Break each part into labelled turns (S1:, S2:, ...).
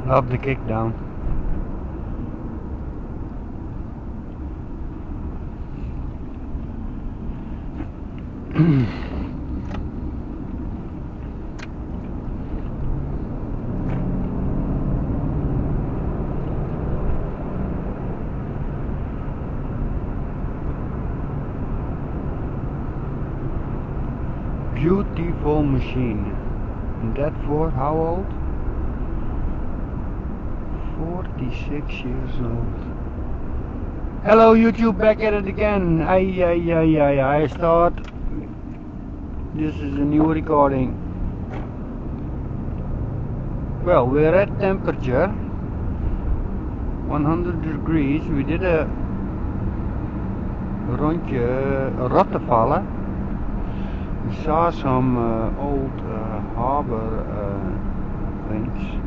S1: Love the kick down. Beautiful machine. And that for how old? 46 years old. Hello YouTube, back at it again. I thought this is a new recording. Well, we're at temperature 100 degrees. We did a rondje Rottevallen. We saw some old harbor things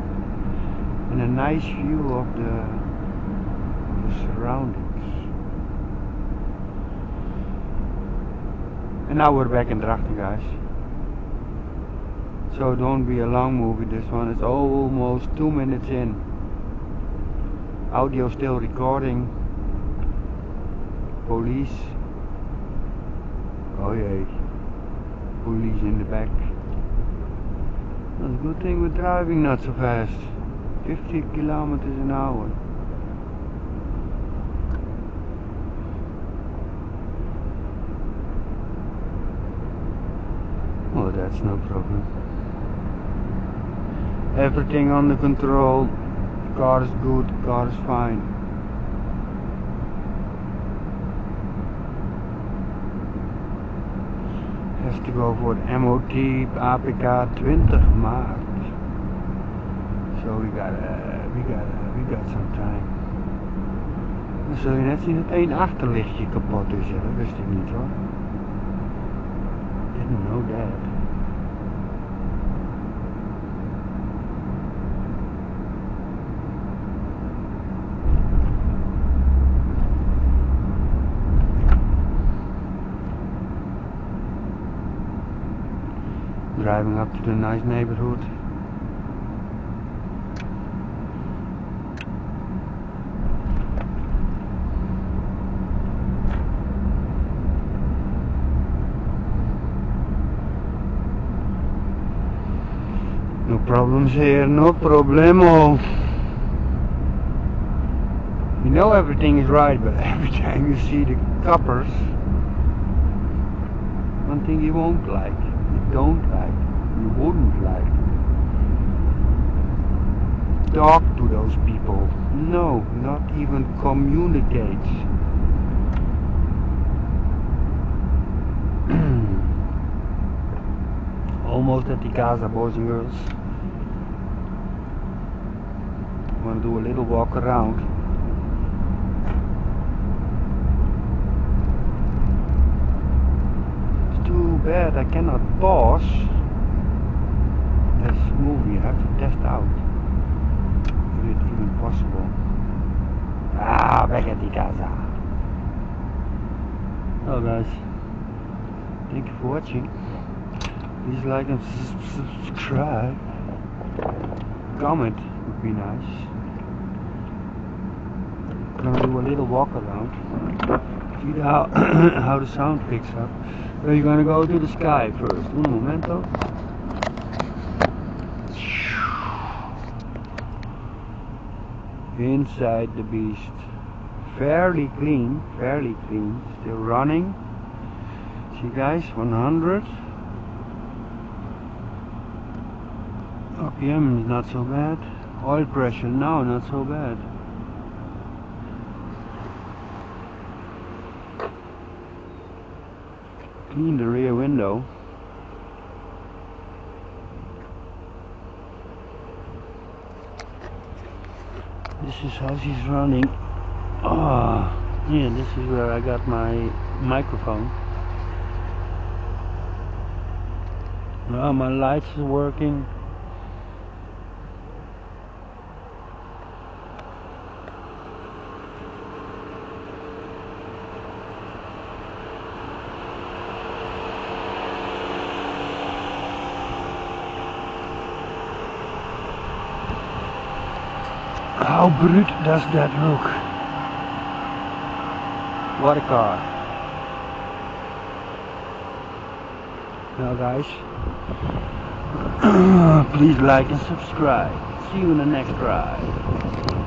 S1: and a nice view of the surroundings. And now we're back in Drachten, guys. So don't be a long movie, this one. It's almost 2 minutes in. Audio still recording. Police. Oh yay. Police in the back. That's a good thing we're driving not so fast. 50 kilometers an hour. Oh, that's no problem. Everything under control. Car is good, car is fine. Has to go for MOT APK-20 maart. So we got some time. Dan zul je net zien dat één achterlichtje kapot is. Ja, dat wist ik niet hoor. Didn't know that. Driving up to the nice neighborhood. No problems here, no problemo. You know everything is right, but every time you see the coppers, one thing you won't like, you don't like, you wouldn't like. Talk to those people. No, not even communicate. Almost at the casa, boys and girls. Want to do a little walk around. It's too bad I cannot pause this movie. I have to test out if it's even possible. Ah, back at the casa. Hello guys. Thank you for watching. Please like and subscribe. Comment would be nice. Gonna do a little walk around. See how the sound picks up. We're gonna go to the sky first. Un momento. Inside the beast. Fairly clean. Still running. See guys, 100. RPM is not so bad. Oil pressure, no, not so bad. Clean the rear window. This is how she's running. Ah, yeah, this is where I got my microphone. Well, my lights are working. How brute does that look? What a car. Now guys, please like and subscribe. See you in the next ride.